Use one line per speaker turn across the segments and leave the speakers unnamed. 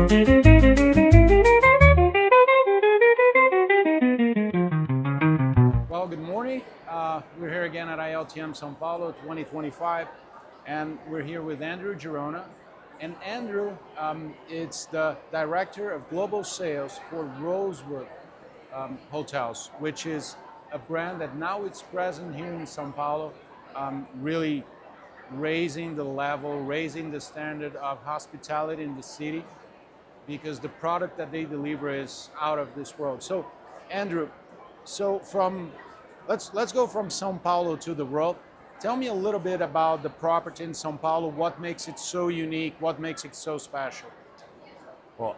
Well, good morning. We're here again at ILTM São Paulo 2025, and we're here with Andrew Girona. And Andrew is the Director of Global Sales for Rosewood Hotels, which is a brand that now it's present here in São Paulo, really raising the level, raising the standard of hospitality in the city, because the product that they deliver is out of this world. So, Andrew, let's go from São Paulo to the world. Tell me a little bit about the property in São Paulo. What makes it so unique? What makes it so special?
Well,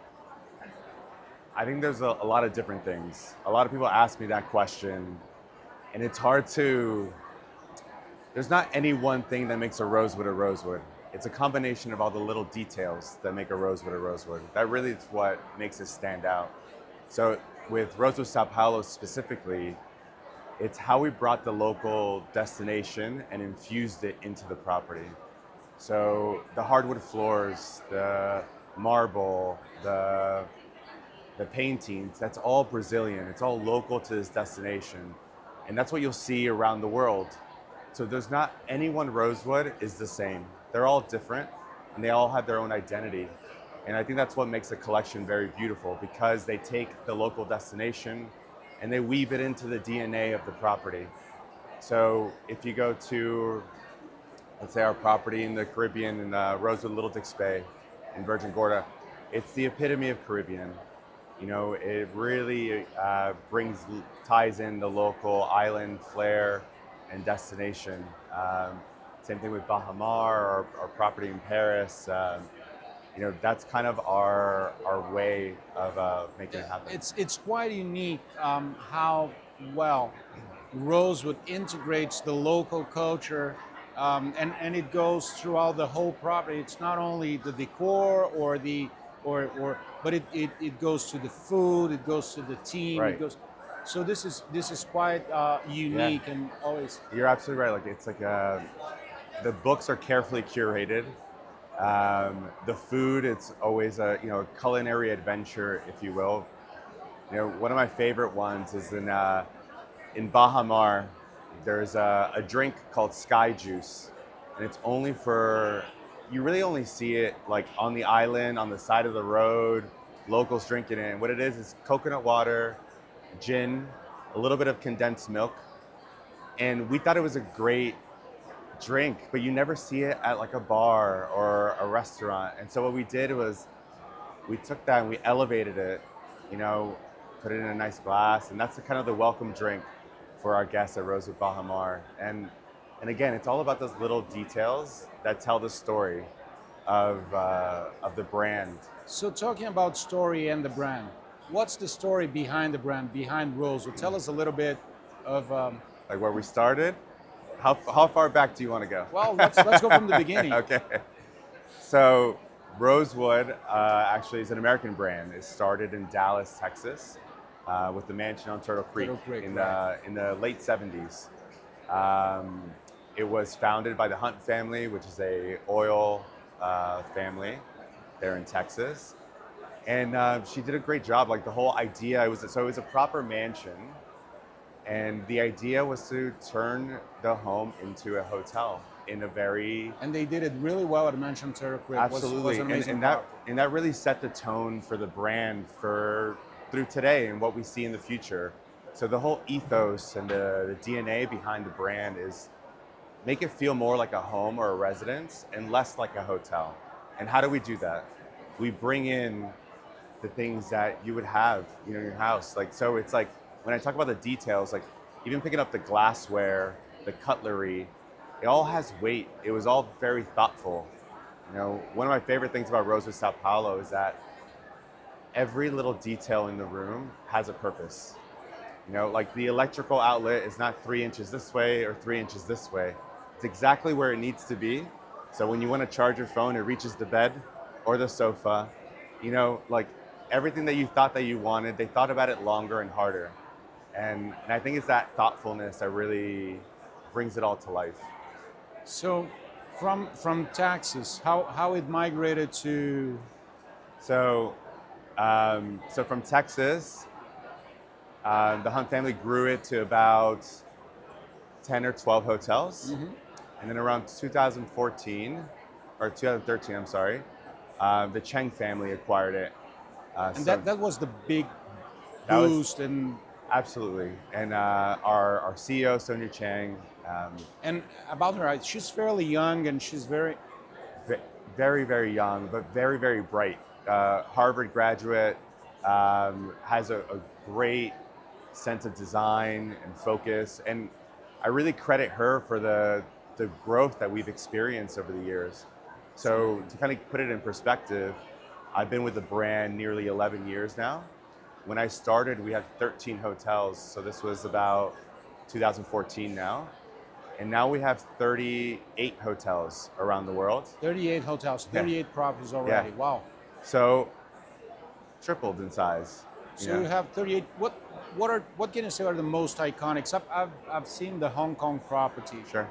I think there's a lot of different things. A lot of people ask me that question, and it's hard to. There's not any one thing that makes a rosewood a rosewood. It's a combination of all the little details that make a rosewood a rosewood. That really is what makes it stand out. So with Rosewood São Paulo specifically, it's how we brought the local destination and infused it into the property. So the hardwood floors, the marble, the paintings, that's all Brazilian. It's all local to this destination. And that's what you'll see around the world. So there's not any one rosewood is the same. They're all different, and they all have their own identity. And I think that's what makes the collection very beautiful, because they take the local destination and they weave it into the DNA of the property. So if you go to, let's say, our property in the Caribbean in Rosewood Little Dix Bay in Virgin Gorda, it's the epitome of Caribbean. You know, it really ties in the local island flair and destination. Same thing with Baha Mar, our property in Paris. You know, that's kind of our way of making it happen.
It's quite unique how well Rosewood integrates the local culture, and it goes throughout the whole property. It's not only the decor but it goes to the food, it goes to the team,
Right.
it goes. So this is quite unique,
Yeah.
and always.
You're absolutely right. Like it's like the books are carefully curated. The food, it's always a culinary adventure, if you will. You know, one of my favorite ones is in Baha Mar. There's a drink called Sky Juice, and it's only for, you really only see it like on the island, on the side of the road, locals drinking it. And what it is coconut water, gin, a little bit of condensed milk, and we thought it was a great drink, but you never see it at like a bar or a restaurant. And so what we did was we took that and we elevated it, put it in a nice glass, and that's kind of the welcome drink for our guests at Rosewood Baha Mar. And again, it's all about those little details that tell the story of the brand.
So talking about story and the brand, what's the story behind the brand, behind Rosewood? Tell us a little bit of
like where we started. How far back do you want to go?
Well, let's go from the beginning.
Okay. So Rosewood actually is an American brand. It started in Dallas, Texas, with the mansion on Turtle Creek, in the late 70s. It was founded by the Hunt family, which is a oil family there in Texas. And she did a great job. Like the whole idea, it was a proper mansion. And the idea was to turn the home into a hotel in a very...
And they did it really well at Mansion Turtle Creek.
Absolutely. And that really set the tone for the brand through today and what we see in the future. So the whole ethos and the DNA behind the brand is make it feel more like a home or a residence and less like a hotel. And how do we do that? We bring in the things that you would have, in your house. So it's like, when I talk about the details, like even picking up the glassware, the cutlery, it all has weight. It was all very thoughtful. One of my favorite things about Rosewood São Paulo is that every little detail in the room has a purpose. Like the electrical outlet is not 3 inches this way or 3 inches this way. It's exactly where it needs to be. So when you want to charge your phone, it reaches the bed or the sofa. Like everything that you thought that you wanted, they thought about it longer and harder. And I think it's that thoughtfulness that really brings it all to life.
So from Texas, how it migrated to
So, so from Texas, the Hunt family grew it to about 10 or 12 hotels. And then around 2014, or 2013, I'm sorry, the Cheng family acquired it.
And
So
that was the big
that was
boost. And
absolutely. And our CEO, Sonia Chang,
and about her, she's fairly young and she's very
ve- very, very young, but very, very bright. Harvard graduate, has a great sense of design and focus. And I really credit her for the growth that we've experienced over the years. So to kind of put it in perspective, I've been with the brand nearly 11 years now. When I started, we had 13 hotels. So this was about 2014 now. And now we have 38 hotels around the world.
38 hotels,
Yeah.
38 properties already.
Yeah.
Wow.
So tripled in size.
So you have 38. What can you say are the most iconic? So I've seen the Hong Kong property
Sure.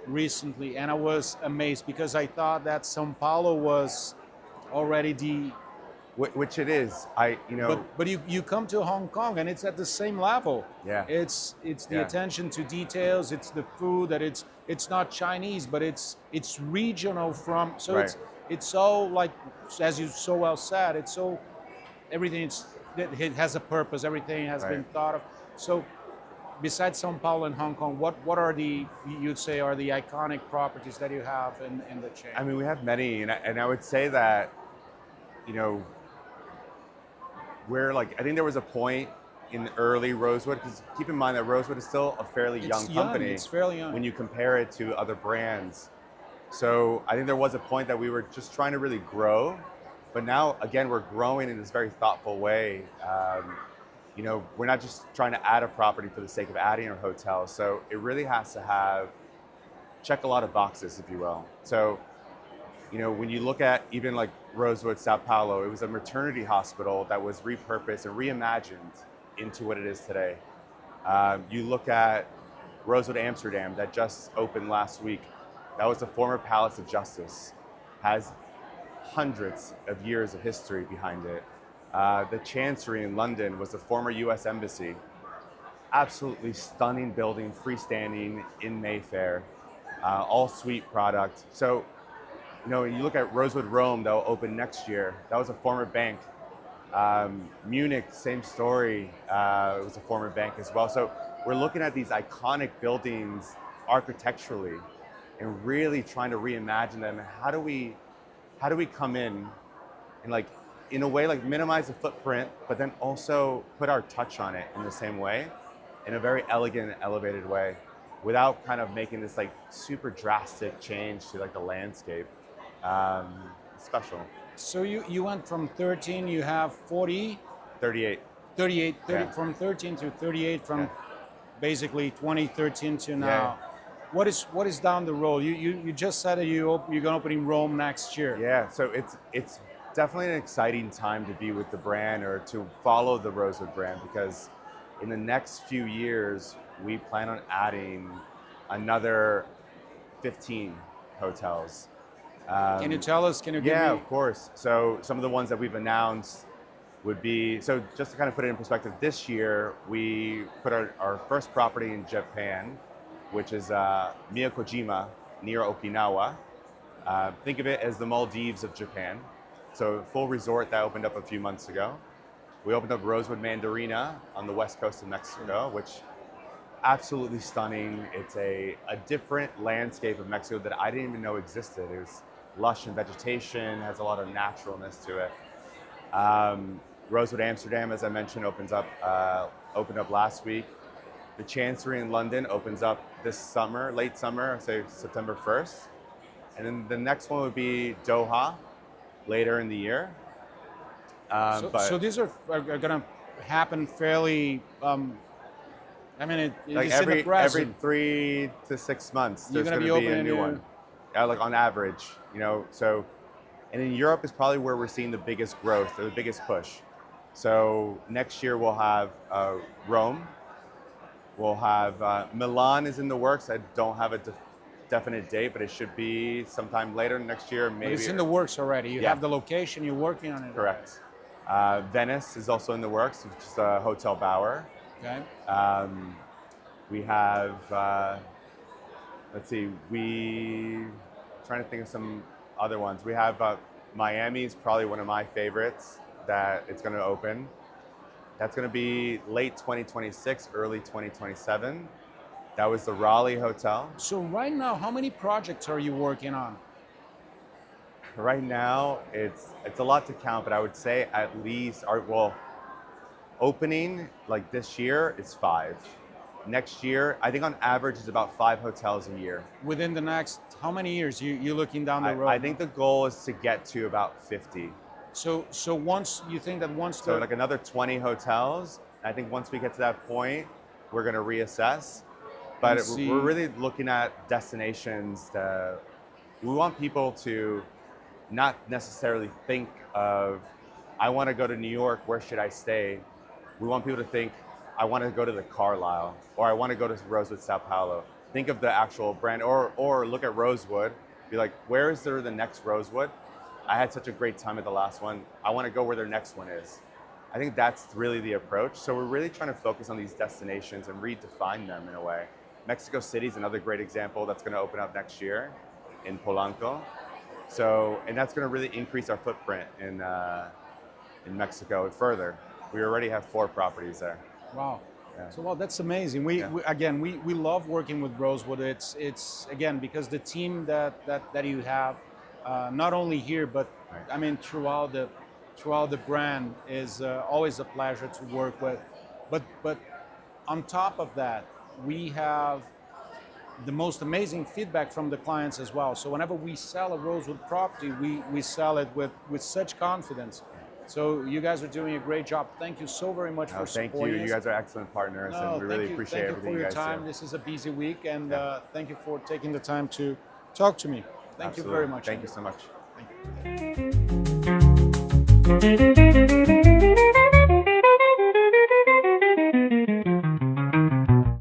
recently, and I was amazed because I thought that São Paulo was already the.
Which it is.
But you come to Hong Kong and it's at the same level.
Yeah.
It's the
Yeah.
attention to details. It's the food that it's not Chinese, but it's regional from. So
Right.
it's so like, as you so well said, it's so everything. It has a purpose. Everything has been
Right.
thought of. So besides São Paulo and Hong Kong, what are you'd say are the iconic properties that you have in the chain?
I mean, we have many, and I would say that, we're like, I think there was a point in early Rosewood, because keep in mind that Rosewood is still a fairly young company.
It's fairly young.
When you compare it to other brands. So I think there was a point that we were just trying to really grow, but now again, we're growing in this very thoughtful way. We're not just trying to add a property for the sake of adding a hotel. So it really has to check a lot of boxes, if you will. So, when you look at even like Rosewood, Sao Paulo, it was a maternity hospital that was repurposed and reimagined into what it is today. You look at Rosewood Amsterdam that just opened last week. That was the former Palace of Justice. Has hundreds of years of history behind it. The Chancery in London was the former US Embassy. Absolutely stunning building, freestanding in Mayfair, all suite product. So, you look at Rosewood Rome that will open next year. That was a former bank. Munich, same story. It was a former bank as well. So we're looking at these iconic buildings architecturally and really trying to reimagine them. And how do we come in and in a way minimize the footprint, but then also put our touch on it in the same way, in a very elegant and elevated way, without kind of making this super drastic change to the landscape. Special.
So you went from 13, you have 40,
38.
38,
Yeah.
from 13 to 38, from basically 2013 to now.
Yeah.
What is down the road? You just said that you're going to open in Rome next year.
Yeah, so it's definitely an exciting time to be with the brand or to follow the Rosewood brand, because in the next few years, we plan on adding another 15 hotels.
Can you tell us? Can you give me?
Yeah, of course. So some of the ones that we've announced would be, so just to kind of put it in perspective, this year we put our first property in Japan, which is Miyakojima near Okinawa. Think of it as the Maldives of Japan. So a full resort that opened up a few months ago. We opened up Rosewood Mandarina on the west coast of Mexico, which absolutely stunning. It's a different landscape of Mexico that I didn't even know existed. It was lush in vegetation, has a lot of naturalness to it. Rosewood Amsterdam, as I mentioned, opened up last week. The Chancery in London opens up this summer, late summer, say September 1st. And then the next one would be Doha later in the year.
So these are going to happen fairly. It's in the press.
Every 3 to 6 months,
You're
there's
going
going
to
to be a new
opening
one. On average, So, and in Europe is probably where we're seeing the biggest growth or the biggest push. So next year we'll have Rome. We'll have Milan is in the works. I don't have a definite date, but it should be sometime later next year, maybe.
But it's in the works already. You
Yeah.
have the location, you're working on it.
Correct. Venice is also in the works, which is a Hotel Bauer.
Okay.
We have, let's see, trying to think of some other ones. We have Miami is probably one of my favorites that it's going to open. That's going to be late 2026, early 2027. That was the Raleigh Hotel.
So right now, how many projects are you working on?
Right now, it's a lot to count, but I would say at least, opening like this year is 5. Next year, I think on average it's about 5 hotels a year.
Within the next, how many years? You looking down the road?
I think the goal is to get to about 50.
So once you think that once
So like another 20 hotels. I think once we get to that point, we're going to reassess. But we're really looking at destinations that we want people to not necessarily think of, I want to go to New York, where should I stay? We want people to think, I want to go to the Carlisle, or I want to go to Rosewood, São Paulo. Think of the actual brand, or look at Rosewood, be like, where is there the next Rosewood? I had such a great time at the last one. I want to go where their next one is. I think that's really the approach. So we're really trying to focus on these destinations and redefine them in a way. Mexico City is another great example that's going to open up next year in Polanco. So, and that's going to really increase our footprint in Mexico further. We already have 4 properties there.
Wow.
Yeah.
So well, that's amazing. We love working with Rosewood. It's again because the team that you have, not only here but
right.
I mean throughout the brand is always a pleasure to work with. But on top of that, we have the most amazing feedback from the clients as well. So whenever we sell a Rosewood property, we sell it with such confidence. So you guys are doing a great job. Thank you so very much for supporting us.
Thank you. You guys are excellent partners, and we really appreciate everything you guys do.
Thank you for your time. This is a busy week, and thank you for taking the time to talk to me. Thank you very much.
Thank you so much.
Thank you.